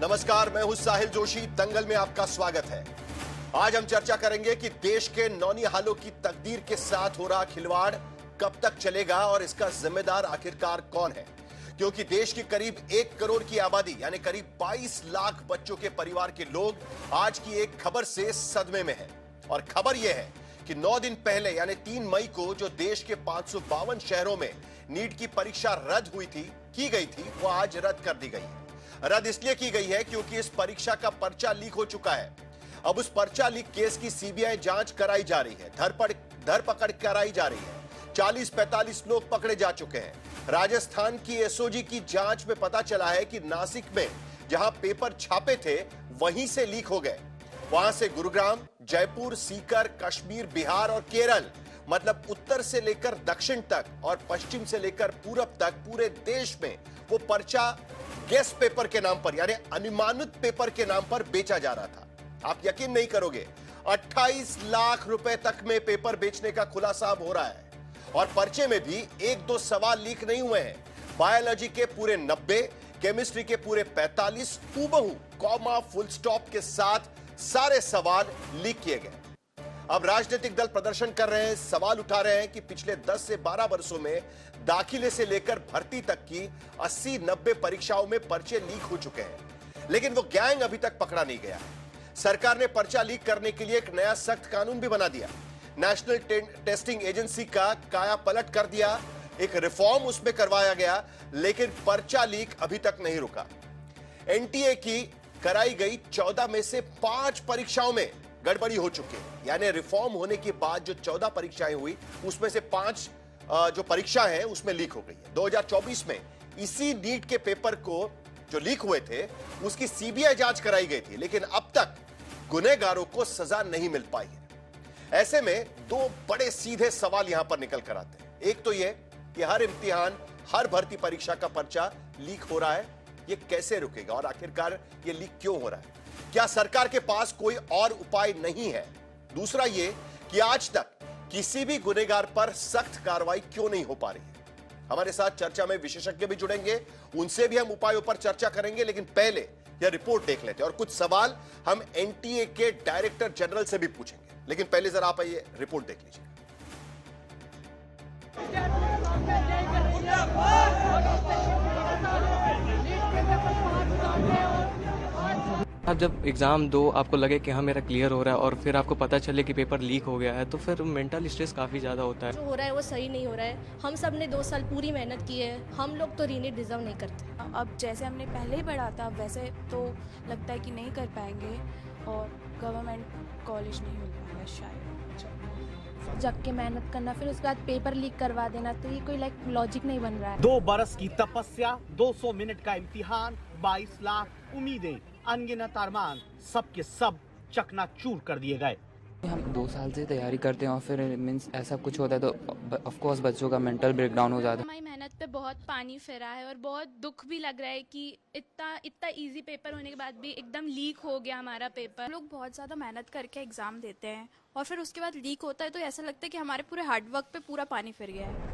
नमस्कार, मैं हूं साहिल जोशी। दंगल में आपका स्वागत है। आज हम चर्चा करेंगे कि देश के नौनिहालों की तकदीर के साथ हो रहा खिलवाड़ कब तक चलेगा और इसका जिम्मेदार आखिरकार कौन है। क्योंकि देश की करीब 1 करोड़ की आबादी यानी करीब 22 लाख बच्चों के परिवार के लोग आज की एक खबर से सदमे में हैं। और खबर यह है कि 9 दिन पहले यानी 3 मई को जो देश के 552 शहरों में नीट की परीक्षा रद्द हुई थी, की गई थी, वो आज रद्द कर दी गई है। रद्द इसलिए की गई है क्योंकि इस परीक्षा का पर्चा लीक हो चुका है। अब उस पर्चा लीक केस की सीबीआई जांच कराई जा रही है, धरपकड़ कराई जा रही है। 40-45 लोग पकड़े जा चुके हैं। राजस्थान की एसओजी की जांच में पता चला है कि नासिक में जहां पेपर छापे थे वहीं से लीक हो गए। वहां से गुरुग्राम, जयपुर, सीकर, कश्मीर, बिहार और केरल, मतलब उत्तर से लेकर दक्षिण तक और पश्चिम से लेकर पूरब तक पूरे देश में वो पर्चा गेस पेपर के नाम पर यानी अनुमानित पेपर के नाम पर बेचा जा रहा था। आप यकीन नहीं करोगे, 28 लाख रुपए तक में पेपर बेचने का खुलासा अब हो रहा है। और पर्चे में भी 1-2 सवाल लीक नहीं हुए हैं। बायोलॉजी के पूरे 90, केमिस्ट्री के पूरे 45 हूबहू कॉमा फुल स्टॉप के साथ सारे सवाल लीक किए गए। अब राजनीतिक दल प्रदर्शन कर रहे हैं, सवाल उठा रहे हैं कि पिछले 10 से 12 वर्षों में दाखिले से लेकर भर्ती तक की 80-90 परीक्षाओं में पर्चे लीक हो चुके हैं, लेकिन वो गैंग अभी तक पकड़ा नहीं गया है। सरकार ने पर्चा लीक करने के लिए एक नया सख्त कानून भी बना दिया। नेशनल टेस्टिंग एजेंसी का काया पलट कर दिया, एक रिफॉर्म उसमें करवाया गया, लेकिन पर्चा लीक अभी तक नहीं रुका। एनटीए की कराई गई 14 में से 5 परीक्षाओं में गड़बड़ी हो चुकी है। यानी रिफॉर्म होने के बाद जो 14 परीक्षाएं हुई उसमें से 5 जो परीक्षा है उसमें लीक हो गई है। 2024 में इसी नीट के पेपर को जो लीक हुए थे उसकी सीबीआई जांच कराई गई थी, लेकिन अब तक गुनहगारों को सजा नहीं मिल पाई है। ऐसे में 2 बड़े सीधे सवाल यहां पर निकल कर आते हैं। एक तो यह कि हर इम्तिहान, हर भर्ती परीक्षा का पर्चा लीक हो रहा है, यह कैसे रुकेगा और आखिरकार यह लीक क्यों हो रहा है? क्या सरकार के पास कोई और उपाय नहीं है? दूसरा यह कि आज तक किसी भी गुनहगार पर सख्त कार्रवाई क्यों नहीं हो पा रही है? हमारे साथ चर्चा में विशेषज्ञ भी जुड़ेंगे, उनसे भी हम उपायों पर चर्चा करेंगे, लेकिन पहले यह रिपोर्ट देख लेते हैं और कुछ सवाल हम एनटीए के डायरेक्टर जनरल से भी पूछेंगे। लेकिन पहले जरा आप ये रिपोर्ट देख लीजिए। आप जब एग्ज़ाम दो, आपको लगे कि हाँ मेरा क्लियर हो रहा है और फिर आपको पता चले कि पेपर लीक हो गया है, तो फिर मेंटल स्ट्रेस काफ़ी ज़्यादा होता है। जो हो रहा है वो सही नहीं हो रहा है। हम सब ने 2 साल पूरी मेहनत की है, हम लोग तो रीनीट डिजर्व नहीं करते। अब जैसे हमने पहले ही पढ़ा था वैसे तो लगता है कि नहीं कर पाएंगे और गवर्नमेंट कॉलेज नहीं मिल पाएगा शायद। जग के मेहनत करना फिर उसके बाद पेपर लीक करवा देना, तो ये कोई लॉजिक नहीं बन रहा है। 2 बरस की तपस्या, 200 मिनट का इम्तिहान, 22 लाख उम्मीदें, अनगिनत अरमान, सब के सब चकनाचूर कर दिए गए। हम 2 साल से तैयारी करते हैं और फिर मीन्स ऐसा कुछ होता है तो ऑफ कोर्स बच्चों का मेंटल ब्रेकडाउन हो जाता है। हमारी मेहनत पे बहुत पानी फिरा है और बहुत दुख भी लग रहा है कि इतना इजी पेपर होने के बाद भी एकदम लीक हो गया हमारा पेपर। हम लोग बहुत ज़्यादा मेहनत करके एग्ज़ाम देते हैं और फिर उसके बाद लीक होता है तो ऐसा लगता है कि हमारे पूरे हार्डवर्क पे पूरा पानी फिर गया है।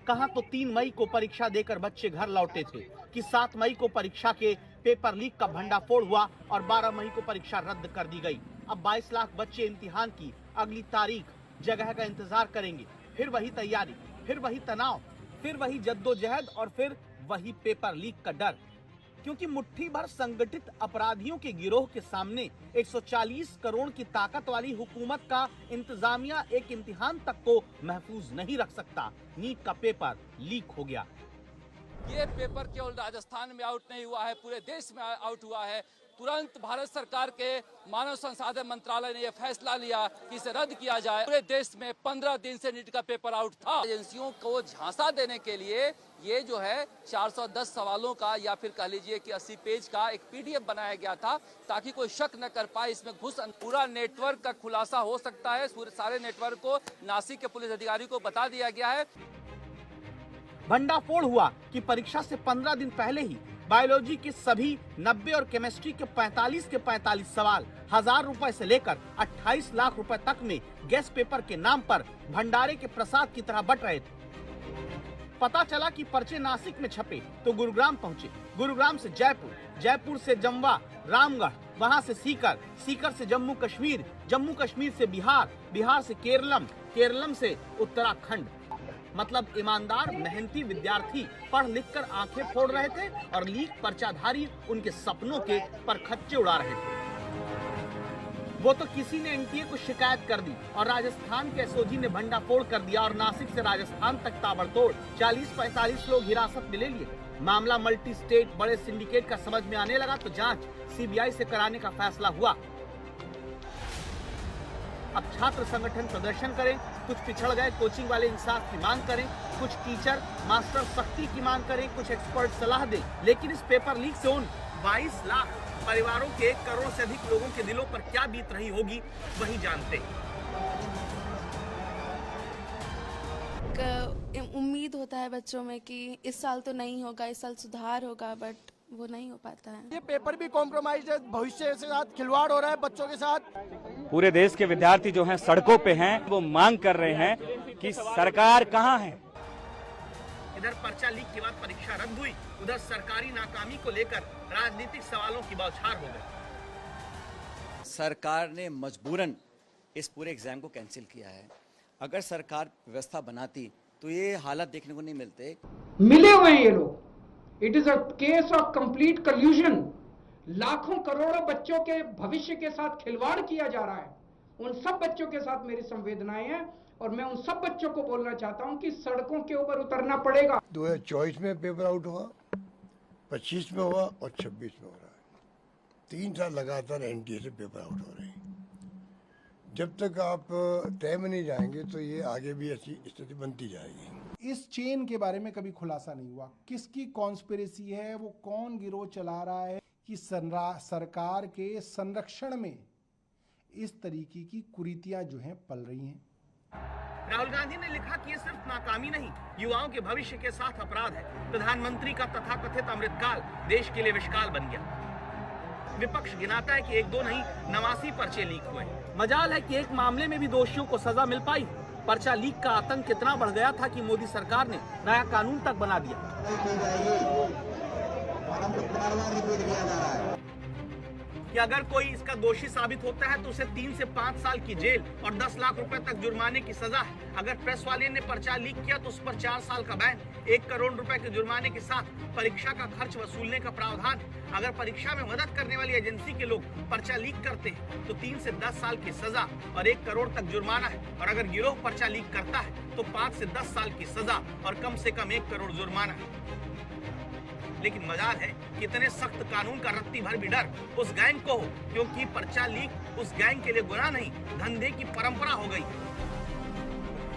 कहाँ तो 3 मई को परीक्षा देकर बच्चे घर लौटे थे कि 7 मई को परीक्षा के पेपर लीक का भंडाफोड़ हुआ और 12 मई को परीक्षा रद्द कर दी गई। अब 22 लाख बच्चे इम्तिहान की अगली तारीख, जगह का इंतजार करेंगे। फिर वही तैयारी, फिर वही तनाव, फिर वही जद्दोजहद और फिर वही पेपर लीक का डर। क्योंकि मुट्ठी भर संगठित अपराधियों के गिरोह के सामने 140 करोड़ की ताकत वाली हुकूमत का इंतजामिया एक इम्तिहान तक को महफूज नहीं रख सकता। नीट का पेपर लीक हो गया। ये पेपर केवल राजस्थान में आउट नहीं हुआ है, पूरे देश में आउट हुआ है। तुरंत भारत सरकार के मानव संसाधन मंत्रालय ने यह फैसला लिया कि इसे रद्द किया जाए। पूरे देश में 15 दिन से नीट का पेपर आउट था। एजेंसियों को झांसा देने के लिए ये जो है 410 सवालों का या फिर कह लीजिए कि 80 पेज का एक पीडीएफ बनाया गया था ताकि कोई शक न कर पाए इसमें घुस। पूरा नेटवर्क का खुलासा हो सकता है। सारे नेटवर्क को नासिक के पुलिस अधिकारी को बता दिया गया है। भंडाफोड़ हुआ कि परीक्षा से 15 दिन पहले ही बायोलॉजी के सभी 90 और केमिस्ट्री के 45 के 45 सवाल 1000 रुपए से लेकर 28 लाख रुपए तक में गेस पेपर के नाम पर भंडारे के प्रसाद की तरह बंट रहे थे। पता चला कि पर्चे नासिक में छपे तो गुरुग्राम पहुंचे, गुरुग्राम से जयपुर, जयपुर से जमवा, रामगढ़, वहां से सीकर, सीकर से जम्मू कश्मीर, जम्मू कश्मीर से बिहार, बिहार से केरलम, केरलम से उत्तराखंड। मतलब ईमानदार मेहनती विद्यार्थी पढ़ लिख कर आंखें फोड़ रहे थे और लीक पर्चाधारी उनके सपनों के परखच्चे उड़ा रहे थे। वो तो किसी ने एनटीए को शिकायत कर दी और राजस्थान के एसओजी ने भंडाफोड़ कर दिया और नासिक से राजस्थान तक ताबड़तोड़ 40-45 लोग हिरासत में ले लिए। मामला मल्टी स्टेट बड़े सिंडिकेट का समझ में आने लगा तो जांच सीबीआई से कराने का फैसला हुआ। अब छात्र संगठन प्रदर्शन करें, कुछ पिछड़ गए कोचिंग वाले इंसाफ की मांग करें, कुछ टीचर मास्टर सख्ती की मांग करें, कुछ एक्सपर्ट सलाह दें, लेकिन इस पेपर लीक से उन 22 लाख परिवारों के 1 करोड़ से अधिक लोगों के दिलों पर क्या बीत रही होगी वही जानते। उम्मीद होता है बच्चों में कि इस साल तो नहीं होगा, इस साल सुधार होगा, बट वो नहीं हो पाता है। ये पेपर भी कॉम्प्रोमाइज है, भविष्य के साथ खिलवाड़ हो रहा है बच्चों के साथ। पूरे देश के विद्यार्थी जो हैं सड़कों पे हैं, वो मांग कर रहे हैं कि सरकार कहाँ है। इधर पर्चा लीक के बाद परीक्षा रद्द हुई, उधर सरकारी नाकामी को लेकर राजनीतिक सवालों की बौछार हो गई। सरकार ने मजबूरन इस पूरे एग्जाम को कैंसिल किया है। अगर सरकार व्यवस्था बनाती तो ये हालत देखने को नहीं मिलते। मिले हुए हैं ये लोग। It is a case of complete कल्यूजन। लाखों करोड़ों बच्चों के भविष्य के साथ खिलवाड़ किया जा रहा है। उन सब बच्चों के साथ मेरी संवेदनाएं हैं और मैं उन सब बच्चों को बोलना चाहता हूं कि सड़कों के ऊपर उतरना पड़ेगा। 2024 में पेपर आउट हुआ, 25 में हुआ और 26 में हो रहा है। 3 साल लगातार एनटीए से पेपर आउट हो रहे हैं। जब तक आप तय में नहीं जाएंगे तो ये आगे भी ऐसी स्थिति बनती जाएगी। इस चेन के बारे में कभी खुलासा नहीं हुआ, किसकी कॉन्स्पिरेसी है, वो कौन गिरोह चला रहा है कि सरकार के संरक्षण में इस तरीके की कुरीतियां जो हैं पल रही हैं। राहुल गांधी ने लिखा कि ये सिर्फ नाकामी नहीं, युवाओं के भविष्य के साथ अपराध है। प्रधानमंत्री का तथाकथित अमृतकाल देश के लिए विषकाल बन गया। विपक्ष गिनाता है कि 1-2 नहीं 89 पर्चे लीक हुए। मजाल है कि एक मामले में भी दोषियों को सजा मिल पाई। पर्चा लीक का आतंक कितना बढ़ गया था कि मोदी सरकार ने नया कानून तक बना दिया कि अगर कोई इसका दोषी साबित होता है तो उसे 3 से 5 साल की जेल और 10 लाख रुपए तक जुर्माने की सजा है। अगर प्रेस वाले ने पर्चा लीक किया तो उस पर 4 साल का बैन, 1 करोड़ रुपए के जुर्माने के साथ परीक्षा का खर्च वसूलने का प्रावधान है। अगर परीक्षा में मदद करने वाली एजेंसी के लोग पर्चा लीक करते हैं तो 3 से 10 साल की सजा और 1 करोड़ तक जुर्माना है। और अगर गिरोह पर्चा लीक करता है तो 5 से 10 साल की सजा और कम से कम 1 करोड़ जुर्माना है। लेकिन मजाल है कि इतने सख्त कानून का रत्ती भर भी डर उस गैंग को हो, क्योंकि पर्चा लीक उस गैंग के लिए गुनाह नहीं, धंधे की परंपरा हो गई।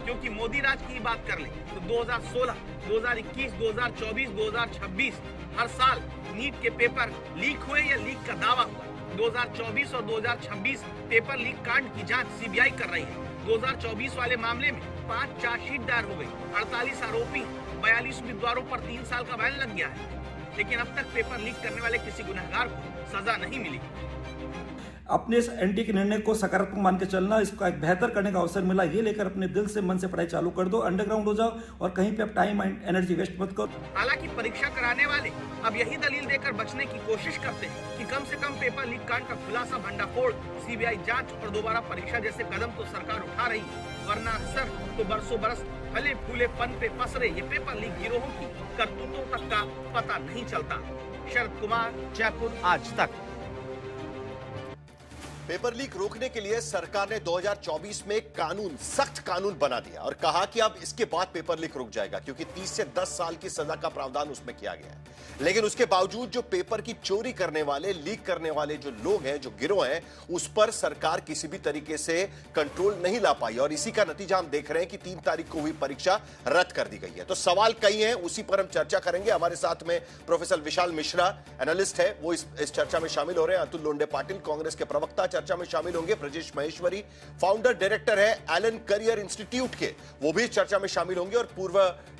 क्योंकि मोदी राज की बात कर ले तो 2016, 2021, 2024, 2026 हर साल नीट के पेपर लीक हुए या लीक का दावा हुआ। 2024 और 2026 पेपर लीक कांड की जांच सीबीआई कर रही है। 2024 वाले मामले में 5 चार्जशीट दायर हो गई, 48 आरोपी, 42 उम्मीदवारों पर 3 साल का बैन लग गया है। लेकिन अब तक पेपर लीक करने वाले किसी गुनहगार को सजा नहीं मिली। अपने इस एनटीए के निर्णय को सकारात्मक मान के चलना, इसका एक बेहतर करने का अवसर मिला, ये लेकर अपने दिल से मन से पढ़ाई चालू कर दो, अंडरग्राउंड हो जाओ और कहीं पे अब टाइम एंड एनर्जी वेस्ट मत करो। हालांकि परीक्षा कराने वाले अब यही दलील देकर बचने की कोशिश करते हैं कि कम से कम पेपर लीक कांड का खुलासा, भंडाफोड़, सीबीआई जांच और दोबारा परीक्षा जैसे कदम तो सरकार उठा रही है, वरना अक्सर तो बरसों बरस फले फूले पन पे पसरे ये पेपर लीक गिरोहों की करतूतों तक का पता नहीं चलता। शरद कुमार, जयपुर, आज तक। पेपर लीक रोकने के लिए सरकार ने 2024 में कानून, सख्त कानून बना दिया और कहा कि अब इसके बाद पेपर लीक रुक जाएगा, क्योंकि 30 से 10 साल की सजा का प्रावधान उसमें किया गया है। लेकिन उसके बावजूद जो पेपर की चोरी करने वाले, लीक करने वाले जो लोग हैं, जो गिरोह हैं, उस पर सरकार किसी भी तरीके से कंट्रोल नहीं ला पाई और इसी का नतीजा हम देख रहे हैं कि 3 तारीख को हुई परीक्षा रद्द कर दी गई है। तो सवाल कई हैं, उसी पर हम चर्चा करेंगे। हमारे साथ में प्रोफेसर विशाल मिश्रा, एनालिस्ट है, वो इस चर्चा में शामिल हो रहे हैं। अतुल लोंडे पाटिल, कांग्रेस के प्रवक्ता, चर्चा में शामिल होंगे। ब्रजेश महेश्वरी, फाउंडर डायरेक्टर है एलन करियर इंस्टीट्यूट के, वो भी चर्चा में शामिल होंगे। और पूर्व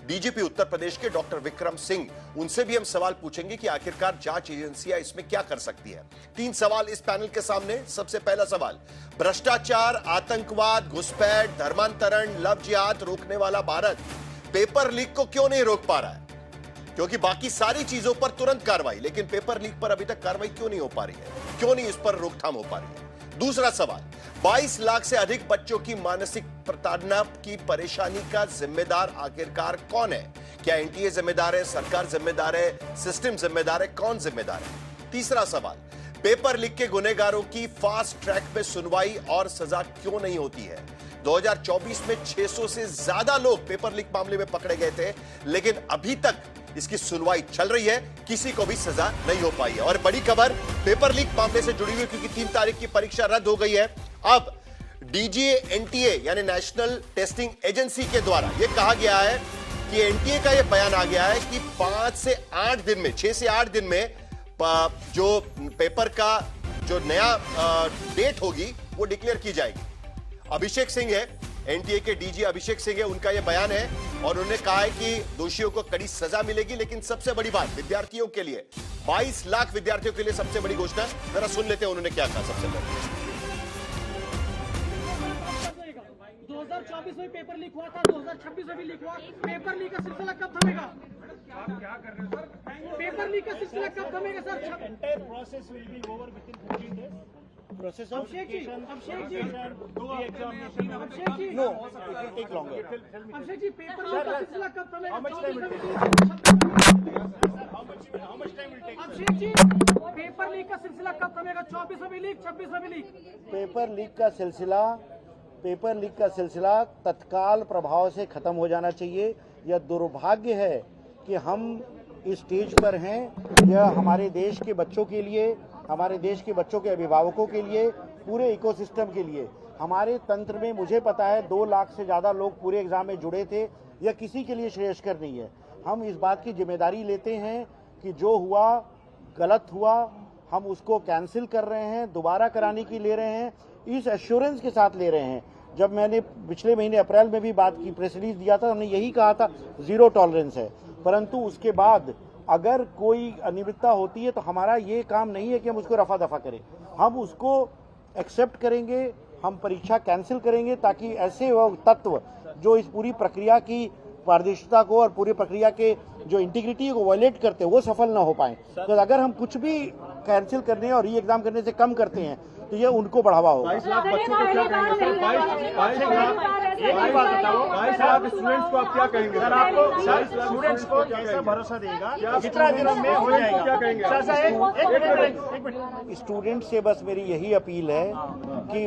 डीजीपी उत्तर प्रदेश के डॉक्टर विक्रम सिंह, उनसे भी हम सवाल पूछेंगे कि आखिरकार जांच एजेंसियां इसमें क्या कर सकती है। 3 सवाल इस पैनल के सामने। सबसे पहला सवाल, भ्रष्टाचार, आतंकवाद, घुसपैठ, धर्मांतरण, लव जिहाद रोकने वाला भारत पेपर लीक को क्यों नहीं रोक पा रहा है? क्योंकि बाकी सारी चीजों पर तुरंत कार्रवाई, लेकिन पेपर लीक पर अभी तक कार्रवाई क्यों नहीं हो पा रही है? क्यों नहीं इस पर रोकथाम हो पा रही है? दूसरा सवाल, 22 लाख से अधिक बच्चों की मानसिक प्रताड़ना की परेशानी का जिम्मेदार आखिरकार कौन है? क्या एनटीए जिम्मेदार है, सरकार जिम्मेदार है, सिस्टम जिम्मेदार है, कौन जिम्मेदार है? तीसरा सवाल, पेपर लीक के गुनहगारों की फास्ट ट्रैक पे सुनवाई और सजा क्यों नहीं होती है? 2024 में 600 से ज्यादा लोग पेपर लीक मामले में पकड़े गए थे, लेकिन अभी तक इसकी सुनवाई चल रही है, किसी को भी सजा नहीं हो पाई है। और बड़ी खबर पेपर लीक मामले से जुड़ी हुई, क्योंकि 3 तारीख की परीक्षा रद्द हो गई है। अब डीजीए एनटीए यानी नेशनल टेस्टिंग एजेंसी के द्वारा यह कहा गया है कि एनटीए का यह बयान आ गया है कि 5 से 8 दिन में, 6 से 8 दिन में जो पेपर का जो नया डेट होगी वो डिक्लेयर की जाएगी। अभिषेक सिंह है, एनटीए के डीजी अभिषेक सिंह है, उनका यह बयान है और उन्होंने कहा है कि दोषियों को कड़ी सजा मिलेगी। लेकिन सबसे बड़ी बात विद्यार्थियों के लिए, 22 लाख विद्यार्थियों के लिए सबसे बड़ी घोषणा, जरा सुन लेते हैं उन्होंने क्या कहा। सबसे पहले 2024 में पेपर लीक हुआ था, 2026 में भी लीक हुआ। पेपर लीक का सिलसिला कब थमेगा? क्या कर रहे हो सर? पेपर लीक का सिलसिला कब थमेगा sir? Process will be over within 15 days. Process of Abhishek ji, Abhishek ji, no take longer. Abhishek ji, paper leak का सिलसिला कब थमेगा? अभिषेक जी, पेपर लीक का सिलसिला कब थमेगा? 24 में भी लीक, 26 में भी लीक। पेपर लीक का सिलसिला तत्काल प्रभाव से खत्म हो जाना चाहिए। यह दुर्भाग्य है कि हम इस स्टेज पर हैं। यह हमारे देश के बच्चों के लिए, हमारे देश के बच्चों के अभिभावकों के लिए, पूरे इकोसिस्टम के लिए, हमारे तंत्र में मुझे पता है 2 लाख से ज़्यादा लोग पूरे एग्जाम में जुड़े थे। यह किसी के लिए श्रेयस्कर नहीं है। हम इस बात की जिम्मेदारी लेते हैं कि जो हुआ गलत हुआ, हम उसको कैंसिल कर रहे हैं, दोबारा कराने की ले रहे हैं, इस एश्योरेंस के साथ ले रहे हैं। जब मैंने पिछले महीने अप्रैल में भी बात की, प्रेस रिलीज दिया था, हमने यही कहा था 0 टॉलरेंस है। परंतु उसके बाद अगर कोई अनियमितता होती है तो हमारा ये काम नहीं है कि हम उसको रफा दफा करें, हम उसको एक्सेप्ट करेंगे, हम परीक्षा कैंसिल करेंगे, ताकि ऐसे तत्व जो इस पूरी प्रक्रिया की पारदर्शिता को और पूरी प्रक्रिया के जो इंटीग्रिटी को वायलेट करते हैं वो सफल ना हो पाए। तो अगर हम कुछ भी कैंसिल करने और री एग्जाम करने से कम करते हैं तो ये उनको बढ़ावा होगा। 22 लाख बच्चों को क्या कहेंगे सर? 22 लाख स्टूडेंट्स को आप क्या कहेंगे सर? आपको स्टूडेंट्स को कैसा भरोसा देगा? कितना दिनों में हो जाएगा? क्या कहेंगे? स्टूडेंट से बस मेरी यही अपील है कि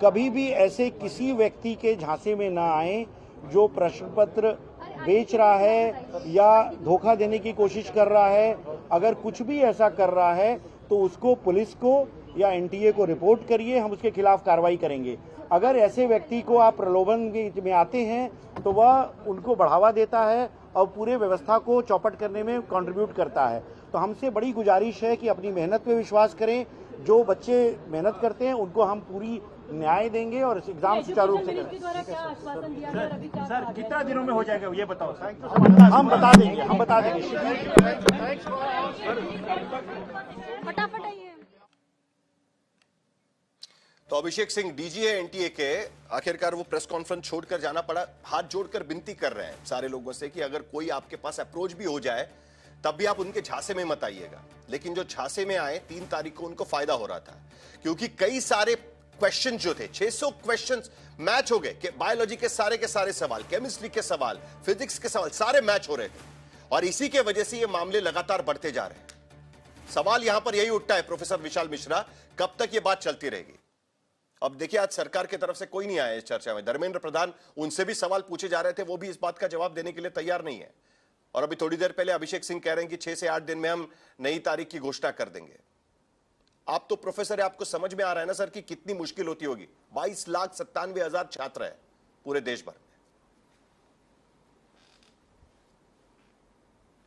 कभी भी ऐसे किसी व्यक्ति के झांसे में ना आए जो प्रश्न पत्र बेच रहा है या धोखा देने की कोशिश कर रहा है। अगर कुछ भी ऐसा कर रहा है तो उसको पुलिस को या एनटीए को रिपोर्ट करिए, हम उसके खिलाफ कार्रवाई करेंगे। अगर ऐसे व्यक्ति को आप प्रलोभन में आते हैं तो वह उनको बढ़ावा देता है और पूरे व्यवस्था को चौपट करने में कंट्रीब्यूट करता है। तो हमसे बड़ी गुजारिश है कि अपनी मेहनत पे विश्वास करें। जो बच्चे मेहनत करते हैं उनको हम पूरी न्याय देंगे और इस एग्जाम सुचारू रूप से करेंगे। सर कितना दिनों में हो जाएगा ये बताओ? हम बता देंगे। फटाफट आइए। तो अभिषेक सिंह डीजी है एनटीए के, आखिरकार वो प्रेस कॉन्फ्रेंस छोड़कर जाना पड़ा। हाथ जोड़कर विनती कर रहे हैं सारे लोगों से कि अगर कोई आपके पास अप्रोच भी हो जाए तब भी आप उनके झांसे में मत आइएगा। लेकिन जो झांसे में आए 3 तारीख को उनको फायदा हो रहा था, क्योंकि कई सारे क्वेश्चन जो थे, 600 क्वेश्चंस मैच हो गए कि बायोलॉजी के सारे सवाल, केमिस्ट्री के सवाल, फिजिक्स के सवाल सारे मैच हो रहे थे। और इसी के वजह से ये मामले लगातार बढ़ते जा रहे हैं। सवाल यहां पर यही उठता है प्रोफेसर विशाल मिश्रा, कब तक ये बात चलती रहेगी? अब देखिए, आज सरकार की तरफ से कोई नहीं आया इस चर्चा में। धर्मेंद्र प्रधान, उनसे भी सवाल पूछे जा रहे थे, वो भी इस बात का जवाब देने के लिए तैयार नहीं है। और अभी थोड़ी देर पहले अभिषेक सिंह कह रहे हैं कि 6 से 8 दिन में हम नई तारीख की घोषणा कर देंगे। आप तो प्रोफेसर है, आपको समझ में आ रहा है ना सर कि कितनी मुश्किल होती होगी। 22,97,000 छात्र है पूरे देश भर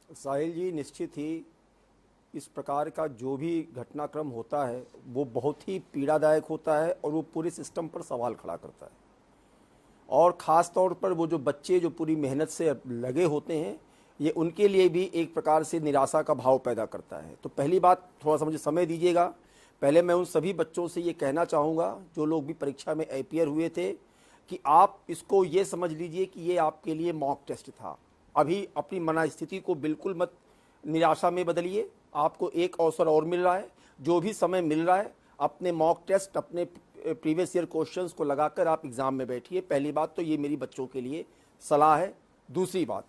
में। साहिल जी, निश्चित ही इस प्रकार का जो भी घटनाक्रम होता है वो बहुत ही पीड़ादायक होता है और वो पूरे सिस्टम पर सवाल खड़ा करता है। और ख़ास तौर पर वो जो बच्चे जो पूरी मेहनत से लगे होते हैं, ये उनके लिए भी एक प्रकार से निराशा का भाव पैदा करता है। तो पहली बात, थोड़ा सा मुझे समय दीजिएगा। पहले मैं उन सभी बच्चों से ये कहना चाहूँगा जो लोग भी परीक्षा में अपीयर हुए थे कि आप इसको ये समझ लीजिए कि ये आपके लिए मॉक टेस्ट था। अभी अपनी मनस्थिति को बिल्कुल मत निराशा में बदलिए, आपको एक अवसर और मिल रहा है। जो भी समय मिल रहा है अपने मॉक टेस्ट, अपने प्रीवियस ईयर क्वेश्चंस को लगाकर आप एग्जाम में बैठिए। पहली बात तो ये मेरी बच्चों के लिए सलाह है। दूसरी बात,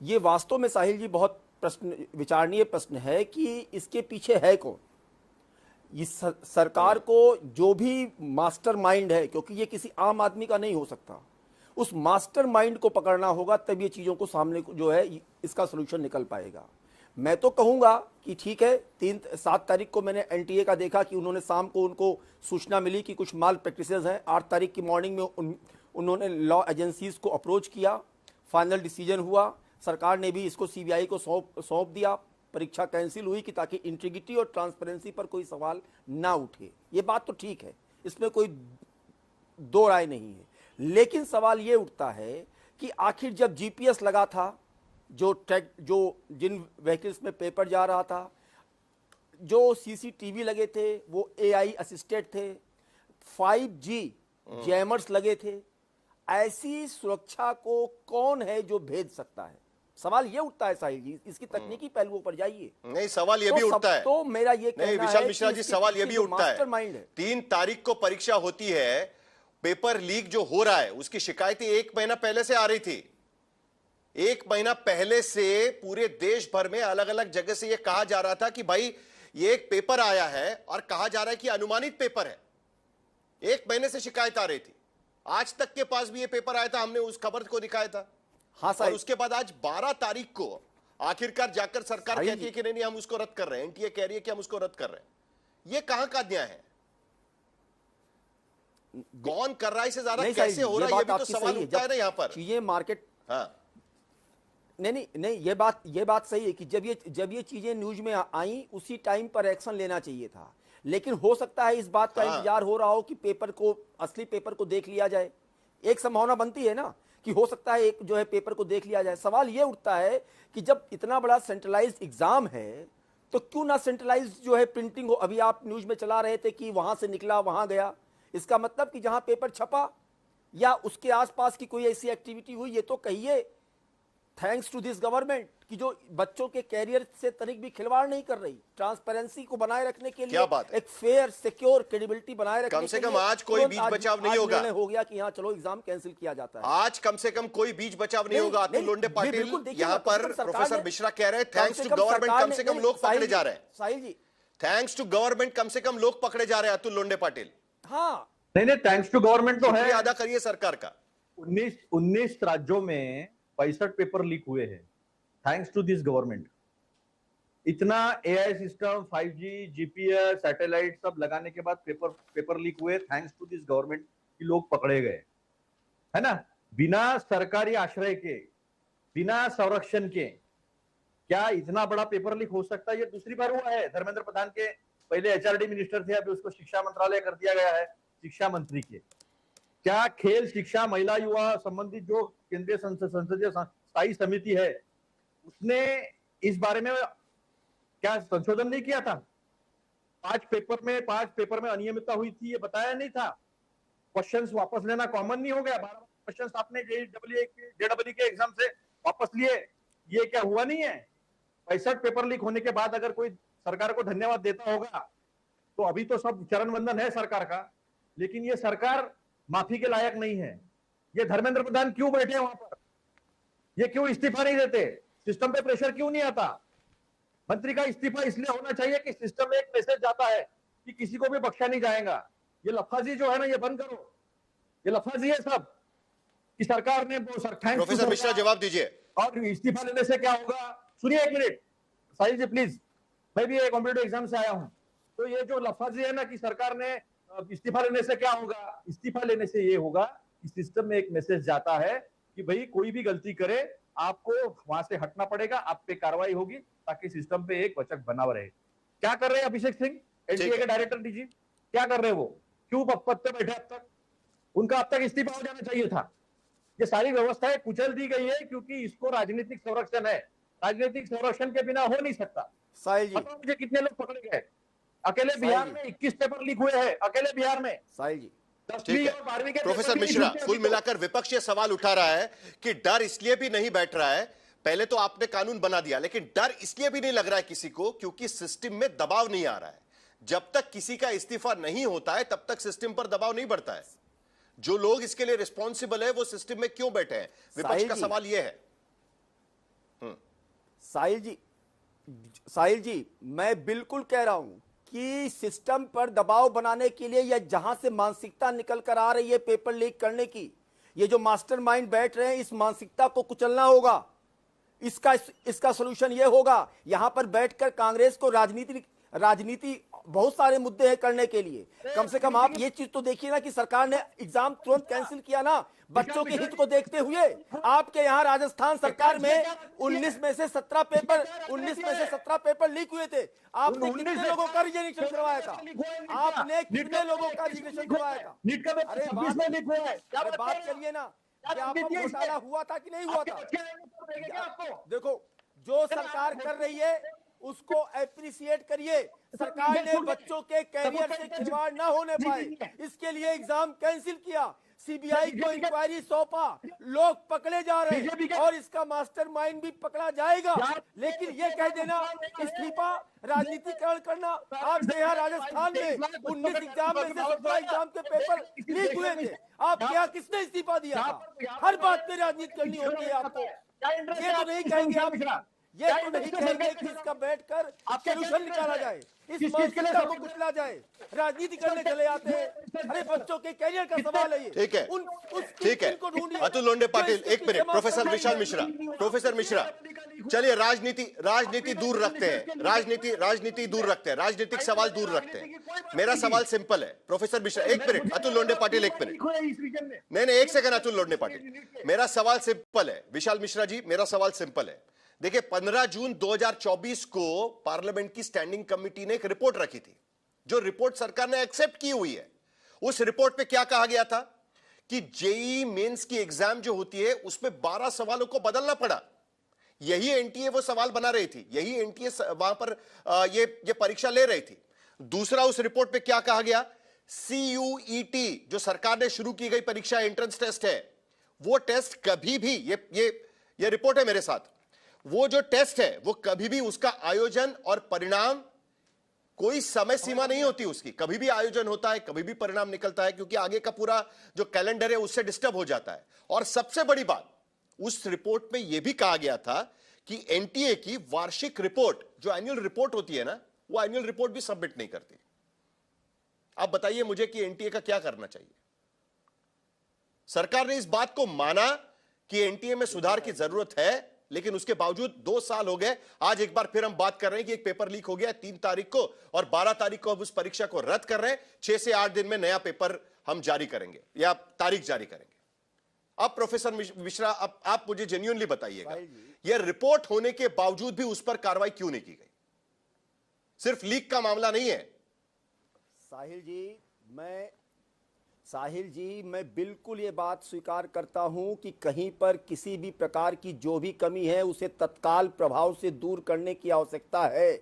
ये वास्तव में साहिल जी बहुत विचारणीय प्रश्न है कि इसके पीछे है कौन। इस सरकार को जो भी मास्टर माइंड है, क्योंकि ये किसी आम आदमी का नहीं हो सकता, उस मास्टर माइंड को पकड़ना होगा, तब ये चीज़ों को सामने जो है इसका सोल्यूशन निकल पाएगा। मैं तो कहूँगा कि ठीक है, 7 तारीख को मैंने एनटीए का देखा कि उन्होंने शाम को उनको सूचना मिली कि कुछ माल प्रैक्टिसेस हैं। 8 तारीख की मॉर्निंग में उन्होंने लॉ एजेंसीज को अप्रोच किया, फाइनल डिसीजन हुआ, सरकार ने भी इसको सीबीआई को सौंप दिया, परीक्षा कैंसिल हुई कि ताकि इंटीग्रिटी और ट्रांसपेरेंसी पर कोई सवाल ना उठे। ये बात तो ठीक है, इसमें कोई दो राय नहीं है। लेकिन सवाल ये उठता है कि आखिर जब जीपीएस लगा था, जो जिन व्हीकल्स में पेपर जा रहा था, जो सीसीटीवी लगे थे वो एआई असिस्टेड थे, 5G जैमर्स लगे थे, ऐसी सुरक्षा को कौन है जो भेज सकता है? सवाल ये उठता है साहिल जी, इसकी तकनीकी पहलुओं पर जाइए। नहीं, सवाल ये भी उठता है। तो मेरा ये कहना है, विशाल मिश्रा जी, सवाल ये भी उठता है। 3 तारीख को परीक्षा होती है, पेपर लीक जो हो रहा है उसकी शिकायतें 1 महीना पहले से आ रही थी। 1 महीना पहले से पूरे देश भर में अलग अलग जगह से यह कहा जा रहा था कि भाई ये एक पेपर आया है और कहा जा रहा है कि अनुमानित पेपर है। 1 महीने से शिकायत आ रही थी। आज तक के पास भी ये पेपर आया था, हमने उस खबर को दिखाया था। हाँ और उसके बाद आज 12 तारीख को आखिरकार जाकर सरकार कहती है कि नहीं हम उसको रद्द कर रहे हैं, एनटीए कह रही है कि हम उसको रद्द कर रहे हैं। ये कहां का न्याय है? कौन कर रहा है इसे, ज्यादा कैसे हो रहा है, ये भी तो सवाल उठता है ना यहाँ पर। चीजें मार्केट, हाँ नहीं, ये बात सही है कि जब ये चीजें न्यूज में आई उसी टाइम पर एक्शन लेना चाहिए था। लेकिन हो सकता है इस बात का इंतजार हो रहा हो कि असली पेपर को देख लिया जाए। एक संभावना बनती है ना कि हो सकता है एक जो है पेपर को देख लिया जाए। सवाल ये उठता है कि जब इतना बड़ा सेंट्रलाइज्ड एग्जाम है तो क्यों ना सेंट्रलाइज्ड जो है प्रिंटिंग हो। अभी आप न्यूज में चला रहे थे कि वहां से निकला वहां गया, इसका मतलब कि जहां पेपर छपा या उसके आसपास की कोई ऐसी एक्टिविटी हुई, ये तो कहिए थैंक्स टू दिस गवर्नमेंट कि जो बच्चों के कैरियर से तनिक भी खिलवाड़ नहीं कर रही, ट्रांसपेरेंसी को बनाए रखने के लिए, एक फेयर सिक्योर क्रेडिबिलिटी बनाए रखने कम से कम आज कोई बीच बचाव नहीं होगा। हो गया कि यहाँ चलो एग्जाम कैंसिल किया जाता है। आज कम से कम कोई बीच बचाव नहीं होगा। अतुल लोंढे पाटिल यहाँ पर प्रोफेसर मिश्रा कह रहे हैं थैंक्स टू गवर्नमेंट कम से कम लोग पकड़े जा रहे हैं। साहिल जी, थैंक्स टू गवर्नमेंट कम से कम लोग पकड़े जा रहे हैं। अतुल लोंढे पाटिल, हाँ नहीं, थैंक्स टू गवर्नमेंट तो है। अदा करिए सरकार का। 19 राज्यों में 65 पेपर लीक हुए हैं, थैंक्स टू दिस गवर्नमेंट। इतना AI system, 5G, GPS, satellite सब लगाने के बाद पेपर लीक हुए, थैंक्स टू दिस गवर्नमेंट कि लोग पकड़े गए, है ना। बिना सरकारी आश्रय के, बिना संरक्षण के क्या इतना बड़ा पेपर लीक हो सकता है? ये दूसरी बार हुआ है। धर्मेंद्र प्रधान के पहले एचआरडी मिनिस्टर थे, अभी उसको शिक्षा मंत्रालय कर दिया गया है, शिक्षा मंत्री के। क्या खेल, शिक्षा, महिला, युवा संबंधित जो केंद्रीय संसदीय स्थायी समिति है उसने इस बारे में क्या संशोधन नहीं किया था? 5 पेपर में अनियमितता हुई थी, ये बताया नहीं था? क्वेश्चंस वापस लेना कॉमन नहीं हो गया? 12 क्वेश्चंस आपने जेईई के एग्जाम से वापस लिए, ये क्या हुआ नहीं है? 65 पेपर लीक होने के बाद अगर कोई सरकार को धन्यवाद देता होगा तो अभी तो सब चरण वंदन है सरकार का, लेकिन ये सरकार माफी के लायक नहीं है। ये धर्मेंद्र प्रधान क्यों बैठे वहां पर? ये क्यों इस्तीफा नहीं देते? सिस्टम पे प्रेशर क्यों नहीं आता? मंत्री का इस्तीफा इसलिए होना चाहिए कि सिस्टम में एक मैसेज जाता है कि किसी को भी बख्शा नहीं जाएगा। ये लफाजी जो है ना, ये बंद करो। ये लफाजी है सब कि सरकार ने प्रोफेसर मिश्रा जवाब दीजिए। और इस्तीफा लेने से क्या होगा? सुनिए 1 मिनट साहिल जी प्लीज, मैं भी एक कॉम्पिटिटिव एग्जाम से आया हूं। तो ये जो लफाजी है ना कि सरकार ने इस्तीफा लेने से क्या होगा, इस्तीफा लेने से ये होगा कि सिस्टम में एक मैसेज जाता है कि भाई कोई भी गलती करे आपको वहां से हटना पड़ेगा, आप पे कार्रवाई होगी, ताकि सिस्टम पे एक वचक बना रहे। क्या कर रहे हैं अभिषेक सिंह, एनटीए के डायरेक्टर डीजी, क्या कर रहे हैं वो? क्यों पद पे बैठे अब तक? उनका अब तक इस्तीफा हो जाना चाहिए था। ये सारी व्यवस्थाएं कुचल दी गई है क्योंकि इसको राजनीतिक संरक्षण है। राजनीतिक संरक्षण के बिना हो नहीं सकता। साहिल जी, बताओ मुझे कितने लोग पकड़े गए? अकेले बिहार में 21 पेपर लीक हुए हैं, अकेले बिहार में। साहिल जी, ठीक है प्रोफेसर मिश्रा, कुल मिलाकर विपक्ष ये सवाल उठा रहा है कि डर इसलिए भी नहीं बैठ रहा है, पहले तो आपने कानून बना दिया, लेकिन डर इसलिए भी नहीं लग रहा है किसी को क्योंकि सिस्टम में दबाव नहीं आ रहा है। जब तक किसी का इस्तीफा नहीं होता है तब तक सिस्टम पर दबाव नहीं बढ़ता है। जो लोग इसके लिए रिस्पॉन्सिबल है वो सिस्टम में क्यों बैठे हैं, विपक्ष का सवाल यह है। साहिल जी, मैं बिल्कुल कह रहा हूं कि सिस्टम पर दबाव बनाने के लिए या जहां से मानसिकता निकल कर आ रही है पेपर लीक करने की, ये जो मास्टरमाइंड बैठ रहे हैं, इस मानसिकता को कुचलना होगा। इसका सलूशन ये होगा, यहां पर बैठकर कांग्रेस को राजनीति बहुत सारे मुद्दे हैं करने के लिए। कम से कम आप ये चीज तो देखिए ना कि सरकार ने एग्जाम तुरंत कैंसिल किया ना, बच्चों के हित को देखते हुए। आपके यहाँ राजस्थान सरकार में 19 में से 17 पेपर लीक हुए थे। आपने कितने लोगों का रिजर्वेशन करवाया था? आपने कितने लोगों का रिजर्वेशन करवाया था? अरे बात करिए ना, क्या आपका घोटाला हुआ था कि नहीं हुआ था? देखो, जो सरकार कर रही है उसको एप्रिसिएट करिए। सरकार ने बच्चों के कैरियर से खिलवाड़ ना होने पाए, इसके लिए एग्जाम कैंसिल किया, सीबीआई को इंक्वायरी सौंपा, लोग पकड़े जा रहे हैं और इसका मास्टरमाइंड भी पकड़ा जाएगा। लेकिन ये कह देना इस्तीफा, राजनीतिकरण करना। आपके यहाँ राजस्थान में 19 एग्जाम में से 17 एग्जाम के पेपर लीक हुए थे, आपके यहाँ किसने इस्तीफा दिया था? हर बात पे राजनीति करनी होती है आपको। ये तो नहीं कहेंगे आप, ये तो नहीं कहेंगे कि इसका बैठकर सॉल्यूशन निकाला जाए, इस मानसिकता को कुचला जाए। राजनीति करने चले आते हैं। अरे बच्चों के कैरियर का सवाल है ये। ठीक है, ठीक है अतुल लोंढे पाटिल, एक मिनट। प्रोफेसर मिश्रा, चलिए राजनीति दूर रखते हैं, राजनीति दूर रखते हैं, राजनीतिक सवाल दूर रखते हैं। मेरा सवाल सिंपल है प्रोफेसर मिश्रा। एक मिनट अतुल लोंढे पाटिल, एक मिनट। नहीं, एक सेकंड अतुल लोंढे पाटिल, मेरा सवाल सिंपल है। विशाल मिश्रा जी, मेरा सवाल सिंपल है। देखिए 15 जून 2024 को पार्लियामेंट की स्टैंडिंग कमेटी ने एक रिपोर्ट रखी थी, जो रिपोर्ट सरकार ने एक्सेप्ट की हुई है। उस रिपोर्ट पे क्या कहा गया था कि जेईई मेंस की एग्जाम जो होती है उसमें 12 सवालों को बदलना पड़ा। यही एनटीए वो सवाल बना रही थी, यही एनटीए वहां पर ये परीक्षा ले रही थी। दूसरा, उस रिपोर्ट पे क्या कहा गया, CUET जो सरकार ने शुरू की गई परीक्षा, एंट्रेंस टेस्ट है, वो टेस्ट कभी भी, ये रिपोर्ट है मेरे साथ, वो जो टेस्ट है वो कभी भी उसका आयोजन और परिणाम, कोई समय सीमा नहीं होती उसकी, कभी भी आयोजन होता है, कभी भी परिणाम निकलता है, क्योंकि आगे का पूरा जो कैलेंडर है उससे डिस्टर्ब हो जाता है। और सबसे बड़ी बात, उस रिपोर्ट में यह भी कहा गया था कि एनटीए की वार्षिक रिपोर्ट, जो एनुअल रिपोर्ट होती है ना, वो एनुअल रिपोर्ट भी सबमिट नहीं करती। आप बताइए मुझे कि एनटीए का क्या करना चाहिए? सरकार ने इस बात को माना कि एनटीए में सुधार की जरूरत है, लेकिन उसके बावजूद 2 साल हो गए। आज एक बार फिर हम बात कर रहे हैं कि एक पेपर लीक हो गया 3 तारीख को, और 12 तारीख को हम उस परीक्षा को रद्द कर रहे हैं। 6 से 8 दिन में नया पेपर हम जारी करेंगे या तारीख जारी करेंगे। अब प्रोफेसर मिश्रा, अब आप मुझे जेन्युइनली बताइएगा, यह रिपोर्ट होने के बावजूद भी उस पर कार्रवाई क्यों नहीं की गई? सिर्फ लीक का मामला नहीं है। साहिल जी, मैं बिल्कुल ये बात स्वीकार करता हूं कि कहीं पर किसी भी प्रकार की जो भी कमी है उसे तत्काल प्रभाव से दूर करने की आवश्यकता है।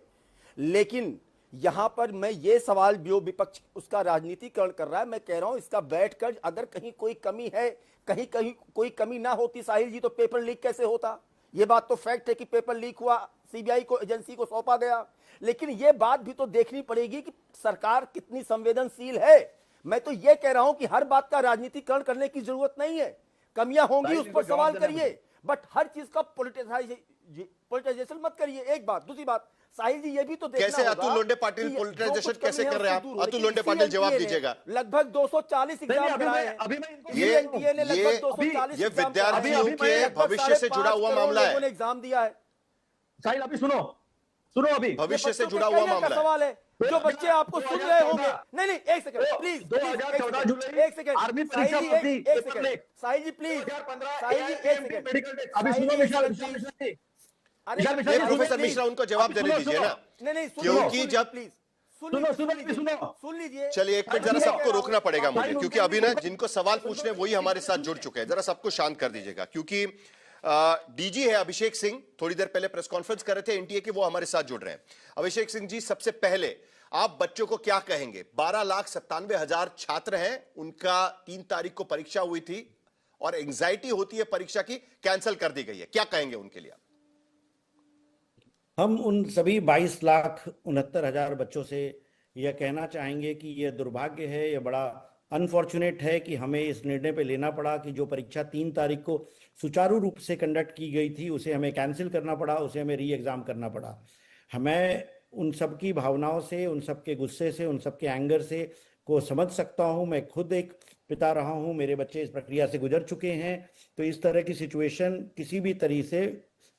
लेकिन यहां पर मैं ये सवाल, जो विपक्ष उसका राजनीतिकरण कर रहा है, मैं कह रहा हूं इसका बैठकर अगर कहीं कोई कमी है, कहीं कोई कमी ना होती साहिल जी, तो पेपर लीक कैसे होता? ये बात तो फैक्ट है कि पेपर लीक हुआ, सीबीआई को, एजेंसी को सौंपा गया। लेकिन ये बात भी तो देखनी पड़ेगी कि सरकार कितनी संवेदनशील है। मैं तो ये कह रहा हूं कि हर बात का राजनीतिकरण करने की जरूरत नहीं है। कमियां होंगी उस पर सवाल करिए, बट हर चीज का पॉलिटिसाइजेशन मत करिए। एक बात, दूसरी बात साहिल जी, ये भी तो देखना कैसे होगा, अतुल लोंढे पाटिल पॉलिटिसाइजेशन कैसे कर रहे हैं आप? अतुल लोंढे पाटिल जवाब दीजिएगा। लगभग 240 एग्जाम कराए हैं, ये विद्यार्थियों के भविष्य से जुड़ा हुआ मामला है। एग्जाम दिया है साहिल, अभी सुनो अभी भविष्य से जुड़ा हुआ मामला सवाल है। जो बच्चे आपको सुन रहे होंगे, नहीं एक सेकंड प्लीज, 2014 जुलाई एक सेकंड आर्मी परीक्षा साहिल जी प्लीज, साहिल जी एक सेकंड, अभी सुनो प्रोफेसर मिश्रा, उनको जवाब देने दीजिए ना, नहीं क्योंकि जब प्लीज सुन लीजिए। चलिए एक मिनट, जरा सबको रोकना पड़ेगा मुझे, क्योंकि अभी ना जिनको सवाल पूछने वही हमारे साथ जुड़ चुके हैं। जरा सबको शांत कर दीजिएगा, क्योंकि डीजी है अभिषेक सिंह, थोड़ी देर पहले प्रेस कॉन्फ्रेंस कर रहे थे एनटीए के, वो हमारे साथ जुड़ रहे हैं। अभिषेक सिंह जी, सबसे पहले आप बच्चों को क्या कहेंगे? 12,97,000 छात्र हैं, उनका 3 तारीख को परीक्षा हुई थी और एंजाइटी होती है परीक्षा की, कैंसिल कर दी गई है, क्या कहेंगे उनके लिए? हम उन सभी 22,69,000 बच्चों से यह कहना चाहेंगे कि यह दुर्भाग्य है, यह बड़ा अनफॉर्चुनेट है कि हमें इस निर्णय पे लेना पड़ा कि जो परीक्षा 3 तारीख को सुचारू रूप से कंडक्ट की गई थी उसे हमें कैंसिल करना पड़ा, उसे हमें री एग्जाम करना पड़ा। हमें उन सब की भावनाओं से, उन सब के गुस्से से, उन सब के एंगर से को समझ सकता हूं। मैं खुद एक पिता रहा हूं, मेरे बच्चे इस प्रक्रिया से गुजर चुके हैं, तो इस तरह की सिचुएशन किसी भी तरीके से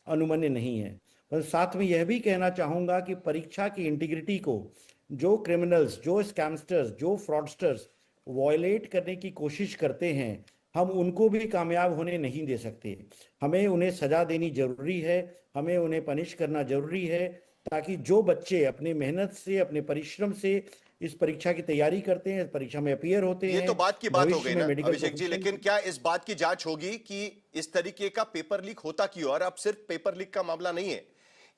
अनुमन्य नहीं है। पर साथ में यह भी कहना चाहूँगा कि परीक्षा की इंटीग्रिटी को जो क्रिमिनल्स, जो स्कैमस्टर्स, जो फ्रॉडस्टर्स वायलेट करने की कोशिश करते हैं, हम उनको भी कामयाब होने नहीं दे सकते। हमें उन्हें सजा देनी जरूरी है, हमें उन्हें पनिश करना जरूरी है, ताकि जो बच्चे अपनी मेहनत से, अपने परिश्रम से इस परीक्षा की तैयारी करते हैं, इस परीक्षा में अपीयर होते हैं। ये तो बात की बात हो गई ना अभिषेक जी, लेकिन क्या इस बात की जांच होगी कि इस तरीके का पेपर लीक होता क्यों? और अब सिर्फ पेपर लीक का मामला नहीं है,